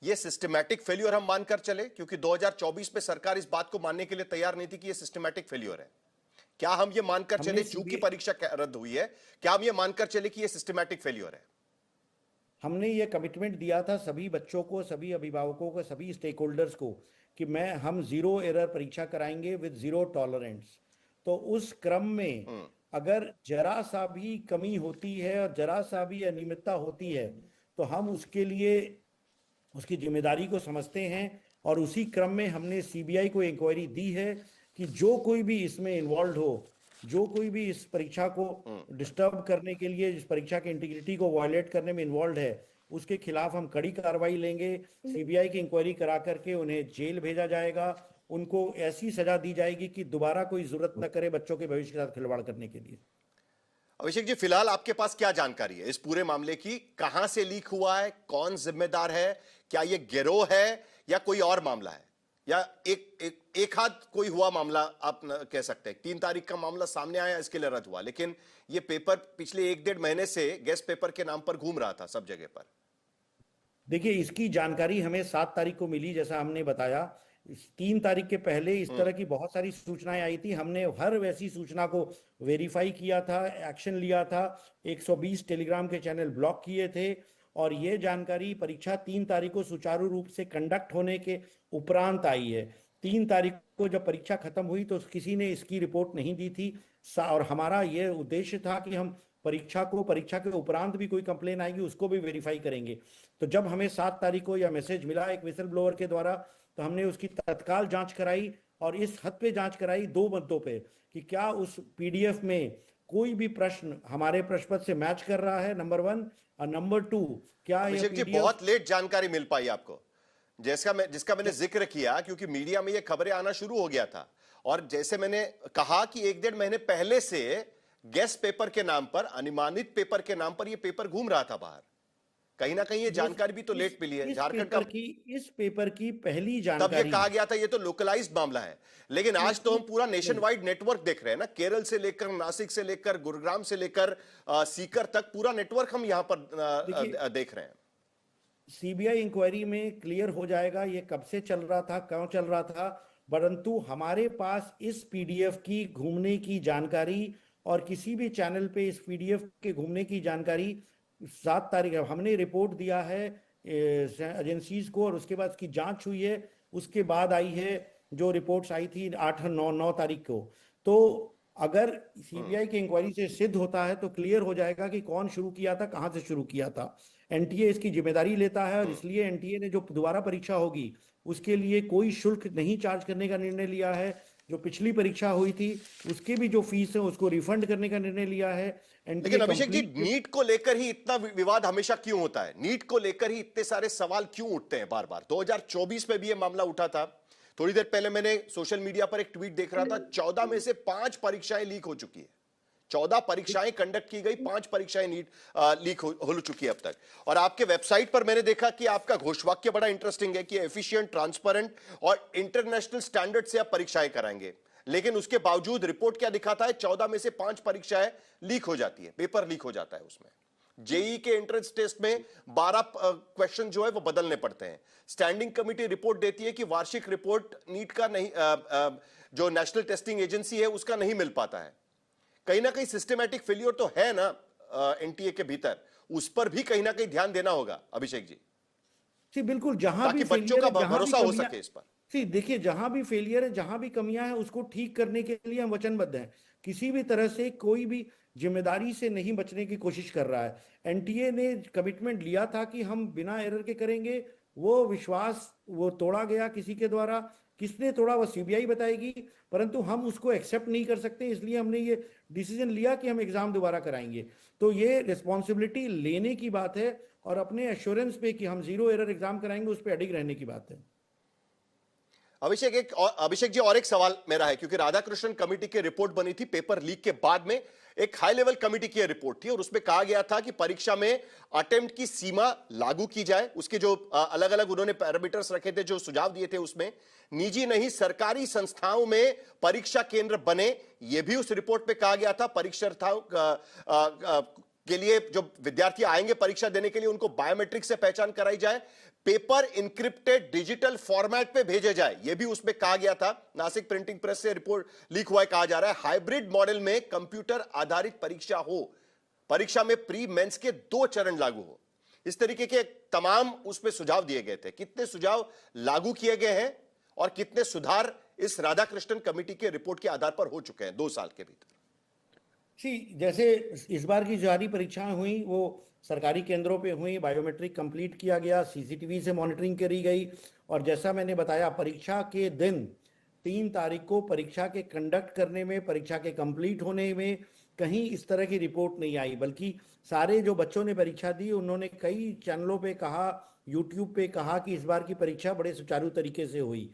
ये सिस्टमैटिक फेल्योर हम मानकर चले, क्योंकि 2024 में सरकार इस बात को मानने के लिए तैयार नहीं थी कि ये सिस्टमैटिक फेल्योर है। क्या हम ये मानकर चले चूंकि परीक्षा रद्द हुई है, क्या हम ये मानकर चले कि ये सिस्टमैटिक फेल्योर है? हमने ये कमिटमेंट दिया था सभी बच्चों को, सभी अभिभावकों को, सभी स्टेक होल्डर्स को कि हम 0 एरर परीक्षा कराएंगे विद 0 टॉलरेंस। तो उस क्रम में अगर जरा सा भी कमी होती है और जरा सा भी अनियमितता होती है तो हम उसके लिए उसकी जिम्मेदारी को समझते हैं, और उसी क्रम में हमने सीबीआई को इंक्वायरी दी है कि जो कोई भी इसमें इन्वॉल्व हो, जो कोई भी इस परीक्षा को डिस्टर्ब करने के लिए, इस परीक्षा की इंटीग्रिटी को वायलेट करने में इन्वॉल्व है, उसके खिलाफ हम कड़ी कार्रवाई लेंगे। सीबीआई की इंक्वायरी करा करके उन्हें जेल भेजा जाएगा, उनको ऐसी सजा दी जाएगी कि दोबारा कोई जरूरत न करे बच्चों के भविष्य के साथ खिलवाड़ करने के लिए। अभिषेक जी, फिलहाल आपके पास क्या जानकारी है इस पूरे मामले की? कहां से लीक हुआ है, कौन जिम्मेदार है, क्या यह गिरोह है या कोई और मामला है, या एक हाथ कोई हुआ मामला आप कह सकते हैं? 3 तारीख का मामला सामने आया, इसके लिए रद्द हुआ, लेकिन ये पेपर पिछले 1-1.5 महीने से गेस्ट पेपर के नाम पर घूम रहा था सब जगह पर। देखिए, इसकी जानकारी हमें 7 तारीख को मिली, जैसा हमने बताया। 3 तारीख के पहले इस तरह की बहुत सारी सूचनाएं आई थी, हमने हर वैसी सूचना को वेरीफाई किया था, एक्शन लिया था, 120 टेलीग्राम के चैनल ब्लॉक किए थे, और ये जानकारी परीक्षा 3 तारीख को सुचारू रूप से कंडक्ट होने के उपरांत आई है। 3 तारीख को जब परीक्षा खत्म हुई तो किसी ने इसकी रिपोर्ट नहीं दी थी, और हमारा ये उद्देश्य था कि हम परीक्षा के उपरांत भी कोई कंप्लेन आएगी उसको भी वेरीफाई करेंगे। तो जब हमें 7 तारीख को यह मैसेज मिला एक विसल ब्लोअर के द्वारा, तो हमने उसकी तत्काल जांच कराई, और इस हद पे जांच कराई 2 मुद्दों पे कि क्या उस पीडीएफ में कोई भी प्रश्न हमारे प्रश्न पत्र से मैच कर रहा है, नंबर 1, और नंबर 2, क्या अभिषेक जी बहुत लेट जानकारी मिल पाई आपको, जिसका मैंने जिक्र किया, क्योंकि मीडिया में ये खबरें आना शुरू हो गया था, और जैसे मैंने कहा कि 1-1.5 महीने पहले से गेस्ट पेपर के नाम पर, अनुमानित पेपर के नाम पर ये पेपर घूम रहा था बाहर। कहीं ना कहीं ये जानकारी भी तो लेट मिली है। झारखंड का इस पेपर की पहली जानकारी, तब ये कहा गया था ये तो लोकलाइज्ड मामला है, लेकिन आज तो हम पूरा नेशन वाइड नेटवर्क देख रहे हैं ना, केरल से लेकर नासिक से लेकर गुरुग्राम से लेकर सीकर तक पूरा नेटवर्क हम यहां पर देख रहे हैं। सीबीआई इंक्वायरी में क्लियर हो जाएगा ये कब से चल रहा था, क्यों चल रहा था, परंतु हमारे पास इस पीडीएफ की घूमने की जानकारी और किसी भी चैनल पे इस पीडीएफ के घूमने की जानकारी 7 तारीख हमने रिपोर्ट दिया है एजेंसीज को, और उसके बाद इसकी जांच हुई है, उसके बाद आई है जो रिपोर्ट्स आई थी 8-9 तारीख को। तो अगर सीबीआई की इंक्वायरी से सिद्ध होता है तो क्लियर हो जाएगा कि कौन शुरू किया था, कहां से शुरू किया था। एनटीए इसकी जिम्मेदारी लेता है, और इसलिए एनटीए ने जो दोबारा परीक्षा होगी उसके लिए कोई शुल्क नहीं चार्ज करने का निर्णय लिया है। जो पिछली परीक्षा हुई थी उसके भी जो फीस है उसको रिफंड करने का निर्णय लिया है। लेकिन अभिषेक जी, नीट को लेकर ही इतना विवाद हमेशा क्यों होता है? नीट को लेकर ही इतने सारे सवाल क्यों उठते हैं बार बार? 2024 में भी ये मामला उठा था। थोड़ी देर पहले मैंने सोशल मीडिया पर एक ट्वीट देख रहा था, 14 में से 5 परीक्षाएं लीक हो चुकी है। 14 परीक्षाएं कंडक्ट की गई, 5 परीक्षाएं लीक हो चुकी है अब तक। और आपके वेबसाइट पर मैंने देखा कि आपका घोषवाक्य बड़ा इंटरेस्टिंग है कि एफिशिएंट, ट्रांसपेरेंट और इंटरनेशनल स्टैंडर्ड से आप परीक्षाएं कराएंगे, लेकिन उसके बावजूद रिपोर्ट क्या दिखाता है? 14 में से 5 परीक्षाएं लीक हो जाती है, पेपर लीक हो जाता है उसमें। जेई के एंट्रेंस टेस्ट में 12 क्वेश्चन जो है वो बदलने पड़ते हैं। स्टैंडिंग कमेटी रिपोर्ट देती है कि वार्षिक रिपोर्ट नीट का नहीं, जो नेशनल टेस्टिंग एजेंसी है उसका नहीं मिल पाता है। कहीं ना कहीं सिस्टमैटिक फेलियर तो है ना एनटीए के भीतर, उस पर भी कहीं ना कहीं ध्यान देना होगा अभिषेक जी। बिल्कुल, जहां भी बच्चों का भरोसा हो सके इस पर। देखिए, जहां भी फेलियर है, जहां भी कमियां हैं, उसको ठीक करने के लिए हम वचनबद्ध हैं। किसी भी तरह से कोई भी जिम्मेदारी से नहीं बचने की कोशिश कर रहा है। एनटीए ने कमिटमेंट लिया था कि हम बिना एरर के करेंगे, वो विश्वास वो तोड़ा गया किसी के द्वारा। किसने तोड़ा वो सीबीआई बताएगी, परंतु हम उसको एक्सेप्ट नहीं कर सकते, इसलिए हमने ये डिसीजन लिया कि हम एग्जाम दोबारा कराएंगे। तो ये रिस्पॉन्सिबिलिटी लेने की बात है और अपने एश्योरेंस पे कि हम जीरो एरर एग्जाम कराएंगे उस पर अडिग रहने की बात है। अभिषेक जी, और एक सवाल मेरा है, क्योंकि राधाकृष्णन कमेटी की रिपोर्ट बनी थी पेपर लीक के बाद में, एक हाई लेवल कमेटी की रिपोर्ट थी और उसमें कहा गया था कि परीक्षा में अटेम्प्ट की सीमा लागू की जाए। उसके जो अलग अलग उन्होंने पैरामीटर्स रखे थे, जो सुझाव दिए थे, उसमें निजी नहीं सरकारी संस्थाओं में परीक्षा केंद्र बने, यह भी उस रिपोर्ट में कहा गया था। परीक्षार्थियों के लिए जो विद्यार्थी आएंगे परीक्षा देने के लिए, उनको बायोमेट्रिक से पहचान कराई जाए, पेपर इंक्रिप्टेड डिजिटल फॉर्मेट पे भेजे जाए, यह भी उसमें कहा गया था। नासिक प्रिंटिंग प्रेस से रिपोर्ट लीक हुआ है, कहा जा रहा है हाइब्रिड मॉडल में कंप्यूटर आधारित परीक्षा हो, परीक्षा में प्री मेंस के 2 चरण लागू हो, इस तरीके के तमाम उसमें सुझाव दिए गए थे। कितने सुझाव लागू किए गए हैं और कितने सुधार इस राधाकृष्णन कमेटी के रिपोर्ट के आधार पर हो चुके हैं 2 साल के भीतर? जैसे इस बार की जारी परीक्षाएं हुई वो सरकारी केंद्रों पे हुई, बायोमेट्रिक कंप्लीट किया गया, सीसीटीवी से मॉनिटरिंग करी गई, और जैसा मैंने बताया परीक्षा के दिन 3 तारीख को परीक्षा के कंडक्ट करने में, परीक्षा के कंप्लीट होने में कहीं इस तरह की रिपोर्ट नहीं आई, बल्कि सारे जो बच्चों ने परीक्षा दी उन्होंने कई चैनलों पे कहा, यूट्यूब पे कहा कि इस बार की परीक्षा बड़े सुचारू तरीके से हुई।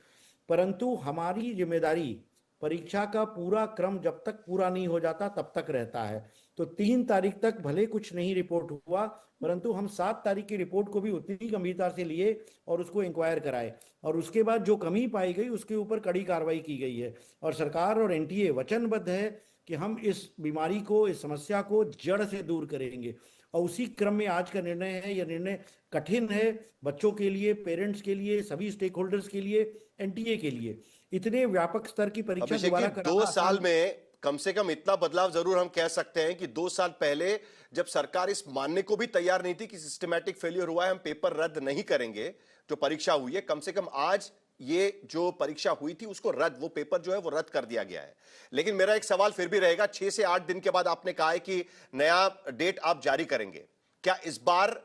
परंतु हमारी जिम्मेदारी परीक्षा का पूरा क्रम जब तक पूरा नहीं हो जाता तब तक रहता है। तो 3 तारीख तक भले कुछ नहीं रिपोर्ट हुआ, परंतु हम 7 तारीख की रिपोर्ट को भी उतनी गंभीरता से लिए और उसको इंक्वायर कराए, और उसके बाद जो कमी पाई गई उसके ऊपर कड़ी कार्रवाई की गई है। और सरकार और एनटीए वचनबद्ध है कि हम इस बीमारी को, इस समस्या को जड़ से दूर करेंगे, और उसी क्रम में आज का निर्णय है। यह निर्णय कठिन है बच्चों के लिए, पेरेंट्स के लिए, सभी स्टेक होल्डर्स के लिए, एनटीए के लिए। इतने व्यापक स्तर की परीक्षा दोबारा कराना 2 साल में कम से कम इतना बदलाव जरूर हम कह सकते हैं कि 2 साल पहले जब सरकार इस मानने को भी तैयार नहीं थी कि सिस्टमैटिक फेलियर हुआ है, हम पेपर रद्द नहीं करेंगे, जो परीक्षा हुई है, कम से कम आज ये जो परीक्षा हुई थी उसको वो पेपर जो है वो रद्द कर दिया गया है। लेकिन मेरा एक सवाल फिर भी रहेगा, 6 से 8 दिन के बाद आपने कहा है कि नया डेट आप जारी करेंगे, क्या इस बार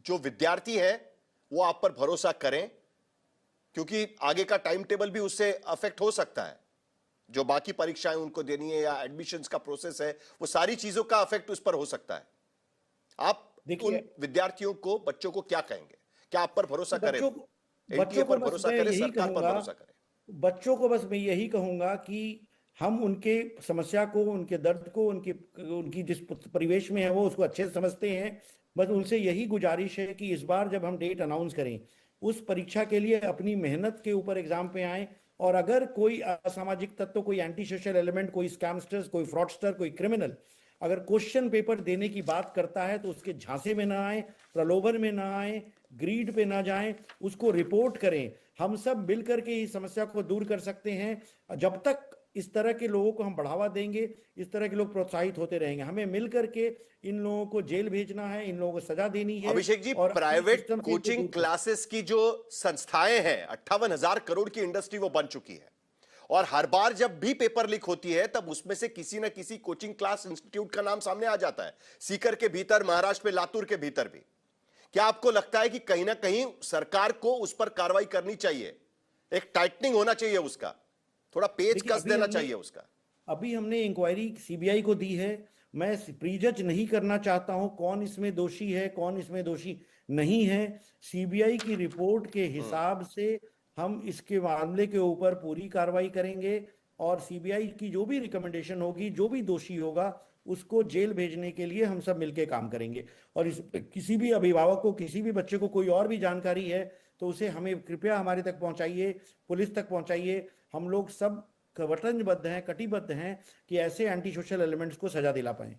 जो विद्यार्थी हैं वो आप पर भरोसा करें? क्योंकि आगे का टाइम टेबल भी उससे अफेक्ट हो सकता है, जो बाकी परीक्षाएं उनको देनी है या एडमिशंस का प्रोसेस है, वो सारी चीजों का अफेक्ट उस पर हो सकता है। आप उन विद्यार्थियों को, बच्चों को क्या कहेंगे? क्या आप पर भरोसा करें, एनटीए पर भरोसा करें, सरकार पर भरोसा करें? बच्चों को बस मैं यही कहूंगा कि हम उनके समस्या को, उनके दर्द को, उनकी जिस परिवेश में है वो उसको अच्छे से समझते हैं। बस उनसे यही गुजारिश है कि इस बार जब हम डेट अनाउंस करें, उस परीक्षा के लिए अपनी मेहनत के ऊपर एग्जाम पे आए, और अगर कोई असामाजिक तत्व, कोई एंटी सोशल एलिमेंट, कोई स्कैमस्टर्स, कोई फ्रॉडस्टर, कोई क्रिमिनल अगर क्वेश्चन पेपर देने की बात करता है तो उसके झांसे में ना आए, प्रलोभन में ना आए, ग्रीड पे ना जाएं, उसको रिपोर्ट करें। हम सब मिलकर के इस समस्या को दूर कर सकते हैं। जब तक इस तरह के लोगों को हम बढ़ावा देंगे, इस तरह के लोग प्रोत्साहित होते रहेंगे। हमें मिलकर के इन लोगों को जेल भेजना है, इन लोगों को सजा देनी है। Abhishek ji, private coaching classes की जो संस्थाएं हैं, 58,000 करोड़ की इंडस्ट्री वो बन चुकी है, और हर बार जब भी पेपर लीक होती है तब उसमें से किसी न किसी कोचिंग क्लास इंस्टीट्यूट का नाम सामने आ जाता है, सीकर के भीतर, महाराष्ट्र में लातूर के भीतर भी। क्या आपको लगता है कि कहीं ना कहीं सरकार को उस पर कार्रवाई करनी चाहिए, एक टाइटनिंग होना चाहिए, उसका थोड़ा पेच कस देना चाहिए उसका? अभी हमने इंक्वायरी सीबीआई को दी है। मैं प्रीजज नहीं करना चाहता हूं कौन इसमें दोषी है, कौन इसमें दोषी नहीं है। सीबीआई की रिपोर्ट के हिसाब से हम इसके मामले के ऊपर पूरी कार्रवाई करेंगे, और सीबीआई की जो भी रिकमेंडेशन होगी, जो भी दोषी होगा उसको जेल भेजने के लिए हम सब मिलकर काम करेंगे। और इस किसी भी अभिभावक को, किसी भी बच्चे को कोई और भी जानकारी है तो उसे हमें कृपया हमारे तक पहुंचाइए, पुलिस तक पहुंचाइए। हम लोग सब वचनबद्ध हैं, कटिबद्ध हैं कि ऐसे एंटी सोशल एलिमेंट्स को सजा दिला पाएं।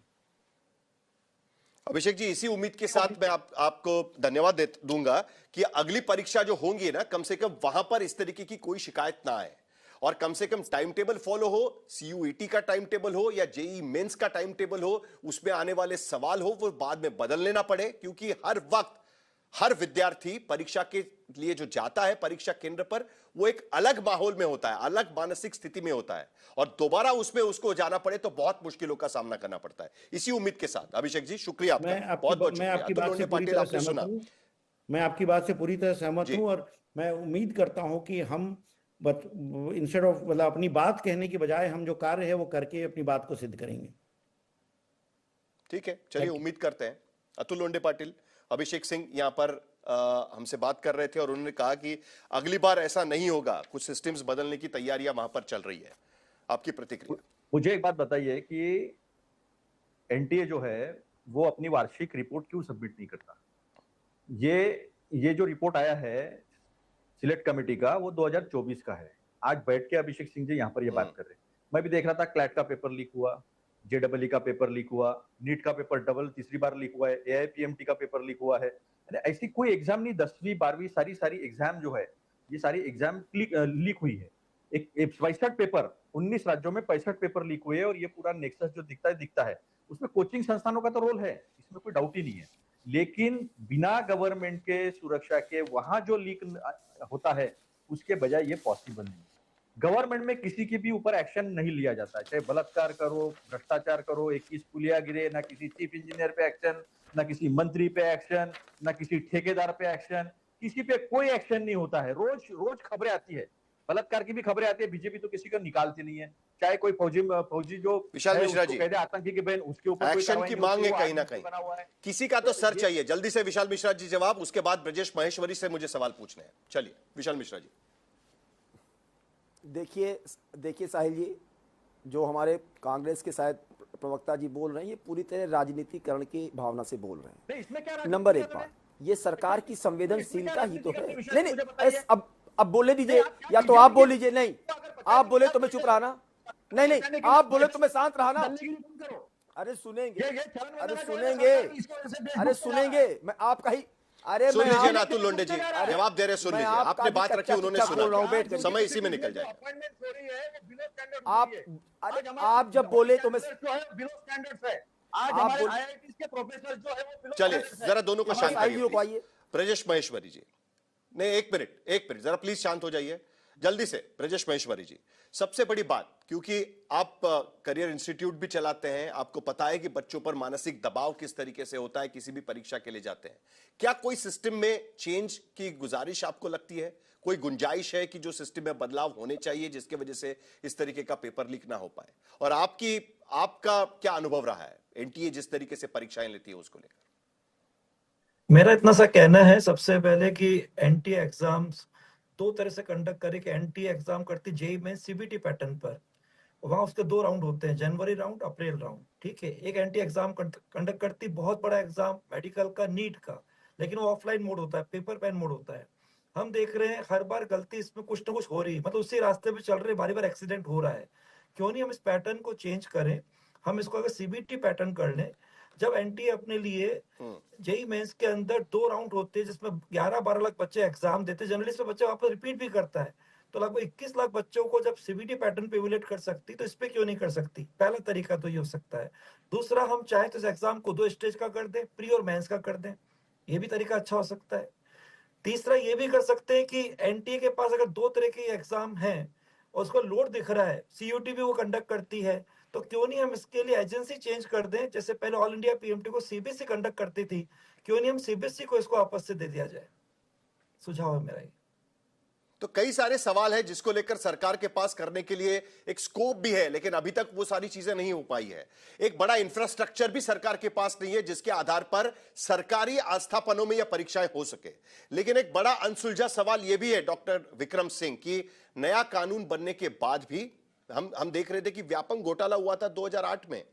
अभिषेक जी, इसी उम्मीद के साथ मैं आपको धन्यवाद दूंगा कि अगली परीक्षा जो होंगी ना, कम से कम वहां पर इस तरीके की कोई शिकायत ना आए और कम से कम टाइम टेबल फॉलो हो, CUET का टाइम टेबल हो या JEE मेंस का टाइम टेबल हो, उसमें आने वाले सवाल हो वो बाद में बदल लेना पड़े, क्योंकि हर वक्त हर विद्यार्थी परीक्षा के लिए जो जाता है परीक्षा केंद्र पर, वो एक अलग माहौल में होता है, अलग मानसिक स्थिति में होता है और दोबारा उसमें उसको जाना पड़े तो बहुत मुश्किलों का सामना करना पड़ता है। इसी उम्मीद के साथ अभिषेक जी, शुक्रिया आपका, बहुत बहुत शुक्रिया। मैं आपकी बात से पूरी तरह सहमत हूं। मैं आपकी बात से पूरी तरह सहमत हूं और मैं उम्मीद करता हूं कि हम इंस्टेड ऑफ मतलब अपनी बात कहने की बजाय हम जो कार्य है वो करके अपनी बात को सिद्ध करेंगे। ठीक है, चलिए उम्मीद करते हैं। अतुल लोंढे पाटिल, अभिषेक सिंह यहाँ पर हमसे बात कर रहे थे और उन्होंने कहा कि अगली बार ऐसा नहीं होगा, कुछ सिस्टम्स बदलने की तैयारियां वहां पर चल रही है। आपकी प्रतिक्रिया? मुझे एक बात बताइए कि एनटीए जो है वो अपनी वार्षिक रिपोर्ट क्यों सबमिट नहीं करता? ये जो रिपोर्ट आया है सिलेक्ट कमेटी का, वो 2024 का है। आज बैठ के अभिषेक सिंह जी यहाँ पर ये बात कर रहे हैं। मैं भी देख रहा था, क्लैट का पेपर लीक हुआ, JEE का पेपर लीक हुआ, नीट का पेपर डबल तीसरी बार लीक हुआ है, AIPMT का पेपर लीक हुआ है। ऐसी कोई एग्जाम नहीं, 10वीं 12वीं सारी एग्जाम जो है, ये सारी एग्जाम लीक हुई है। एक 65 पेपर 19 राज्यों में 65 पेपर लीक हुए और ये पूरा नेक्सस जो दिखता है उसमें कोचिंग संस्थानों का तो रोल है, इसमें कोई डाउट ही नहीं है। लेकिन बिना गवर्नमेंट के सुरक्षा के वहां जो लीक होता है उसके बजाय ये पॉसिबल नहीं। गवर्नमेंट में किसी के भी ऊपर एक्शन नहीं लिया जाता है, चाहे बलात्कार करो, भ्रष्टाचार करो, 21 पुलिया गिरे, ना किसी चीफ इंजीनियर पे एक्शन, ना किसी मंत्री पे एक्शन, ना किसी ठेकेदार पे एक्शन, किसी पे कोई एक्शन नहीं होता है। रोज खबरें आती है, बलात्कार की भी खबरें आती है, बीजेपी तो किसी को निकालती नहीं है। चाहे कोई फौजी जो विशाल मिश्रा जी कहते आतंकी की बहन, उसके ऊपर एक्शन की मांग है कहीं ना कहीं, किसी का तो सर चाहिए। जल्दी से विशाल मिश्रा जी जवाब, उसके बाद ब्रजेश महेश्वरी से मुझे सवाल पूछने हैं। चलिए विशाल मिश्रा जी। देखिए साहिल जी, जो हमारे कांग्रेस के शायद प्रवक्ता जी बोल रहे हैं, ये पूरी तरह राजनीतिकरण की भावना से बोल रहे हैं। नंबर एक बात, ये सरकार की संवेदनशीलता ही तो है। नहीं, अब बोले दीजिए, या तो आप बोल लीजिए। नहीं, आप बोले तो मैं चुप रहा ना। नहीं, आप बोले तो मैं शांत रहा ना। अरे सुनेंगे, मैं आपका ही। अरे सुन लीजिए ना अतुल लोंढे जी, जवाब दे रहे, सुन लीजिए। आपने बात रखी, उन्होंने सुना, समय इसी में निकल जाएगा। आप जब बोले तो मैं चलिए जरा दोनों को शांत करिए। ब्रजेश महेश्वरी जी, नहीं एक मिनट जरा प्लीज शांत हो जाइए जल्दी से। ब्रजेश महेश्वरी जी, सबसे बड़ी बात, क्योंकि आप करियर इंस्टीट्यूट भी चलाते हैं, आपको पता है कि बच्चों पर मानसिक दबाव किस तरीके से होता है किसी भी परीक्षा के लिए जाते हैं। क्या कोई सिस्टम में चेंज की गुजारिश आपको लगती है? कोई गुंजाइश है कि जो सिस्टम में बदलाव होने चाहिए जिसकी वजह से इस तरीके का पेपर लीक ना हो पाए? और आपका क्या अनुभव रहा है एनटीए जिस तरीके से परीक्षाएं लेती है उसको लेकर? मेरा इतना सा कहना है सबसे पहले कि एनटीए एग्जाम्स दो तरह से कंडक्ट करे। कि एनटीए एग्जाम करती जेईई में सीबीटी पैटर्न पर, वहां उसके 2 राउंड होते हैं, जनवरी राउंड, अप्रैल राउंड। ठीक है, एक एनटीए एग्जाम कंडक्ट करती बहुत बड़ा एग्जाम मेडिकल का, नीट का, लेकिन वो ऑफलाइन मोड होता है, पेपर पेन मोड होता है। हम देख रहे हैं हर बार गलती इसमें कुछ ना कुछ हो रही है, मतलब उसी रास्ते पे चल रहे, बारी बार एक्सीडेंट हो रहा है। क्यों नहीं हम इस पैटर्न को चेंज करें? हम इसको अगर सीबीटी पैटर्न कर लें, जब एनटीए अपने लिए जेईई मेंस के अंदर 2 राउंड होते हैं जिसमें 11-12 लाख बच्चे एग्जाम देते हैं, जनरली इसमें बच्चा वापस रिपीट भी करता है, तो लगभग 21 लाख बच्चों को जब सीबीटी पैटर्न पे इवैल्यूएट कर सकती, तो इस पे क्यों नहीं कर सकती? पहला तरीका तो ये हो सकता है। दूसरा, हम चाहे तो इस एग्जाम को 2 स्टेज का कर दें, प्री और मेंस का कर दें, ये भी तरीका अच्छा हो सकता है। तीसरा ये भी कर सकते हैं कि एनटीए के पास अगर 2 तरह के एग्जाम हैं और उसको लोड दिख रहा है, सीयूटी भी वो कंडक्ट करती है, तो क्यों नहीं हम इसके लिए एजेंसी चेंज कर दें? जैसे पहले ऑल इंडिया पीएमटी को सीबीएसई कंडक्ट करती थी, क्यों नहीं हम सीबीएसई को इसको आपस से दे दिया जाए? सुझाव है मेरा ये। तो कई सारे सवाल है जिसको लेकर सरकार के पास करने के लिए एक स्कोप भी है, लेकिन अभी तक वो सारी चीजें नहीं हो पाई है। एक बड़ा इंफ्रास्ट्रक्चर भी सरकार के पास नहीं है जिसके आधार पर सरकारी आस्थापनों में यह परीक्षाएं हो सके। लेकिन एक बड़ा अनसुलझा सवाल यह भी है डॉक्टर विक्रम सिंह की, नया कानून बनने के बाद भी हम देख रहे थे कि व्यापक घोटाला हुआ था 2008 में,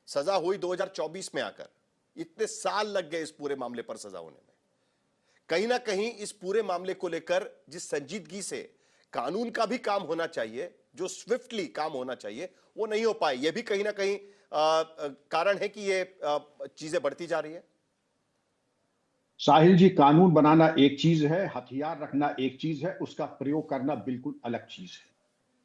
सजा हुई 2024 में आकर। इतने साल लग गए इस पूरे मामले पर सजा होने में। कहीं ना कहीं इस पूरे मामले को लेकर जिस संजीदगी से कानून का भी काम होना चाहिए, जो स्विफ्टली काम होना चाहिए, वो नहीं हो पाए। यह भी कहीं ना कहीं कारण है कि ये चीजें बढ़ती जा रही है? साहिल जी, कानून बनाना एक चीज है, हथियार रखना एक चीज है, उसका प्रयोग करना बिल्कुल अलग चीज है।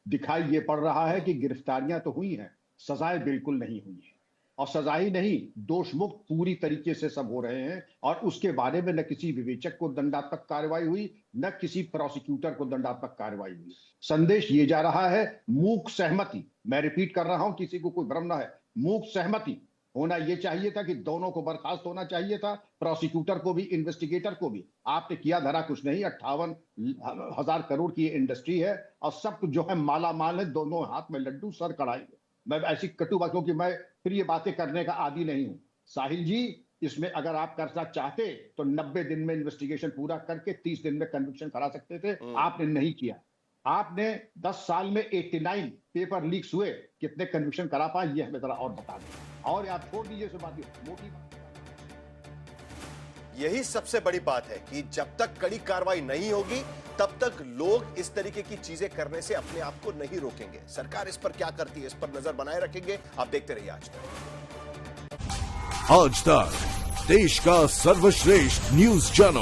दिखाई ये पड़ रहा है कि गिरफ्तारियां तो हुई हैं, सजाएं बिल्कुल नहीं हुई है, और सजाई नहीं, दोष मुक्त पूरी तरीके से सब हो रहे हैं, और उसके बारे में न किसी विवेचक को दंडात्मक कार्रवाई हुई, न किसी प्रोसिक्यूटर को दंडात्मक कार्रवाई हुई। संदेश ये जा रहा है, मूक सहमति, मैं रिपीट कर रहा हूं, किसी को कोई भ्रम ना है, मूक सहमति होना ये चाहिए था कि दोनों को बर्खास्त होना चाहिए था, प्रोसिक्यूटर को भी, इन्वेस्टिगेटर को भी। आपने किया धरा कुछ नहीं, 58,000 करोड़ की इंडस्ट्री है और सब कुछ जो है माला माल है, दोनों हाथ में लड्डू सर कढ़ाई में। मैं ऐसी कटु बातों की मैं फिर ये बातें करने का आदी नहीं हूं। साहिल जी, इसमें अगर आप करना चाहते तो 90 दिन में इन्वेस्टिगेशन पूरा करके 30 दिन में कन्विक्शन करा सकते थे, आपने नहीं किया। आपने 10 साल में 89 पेपर लीक्स हुए, कितने कन्विक्शन करा पाए ये हमें जरा और बता दें। और आप छोड़ दीजिए इस बात की मोटी बात। यही सबसे बड़ी बात है कि जब तक कड़ी कार्रवाई नहीं होगी तब तक लोग इस तरीके की चीजें करने से अपने आप को नहीं रोकेंगे। सरकार इस पर क्या करती है, इस पर नजर बनाए रखेंगे। आप देखते रहिए आज तक, देश का सर्वश्रेष्ठ न्यूज चैनल।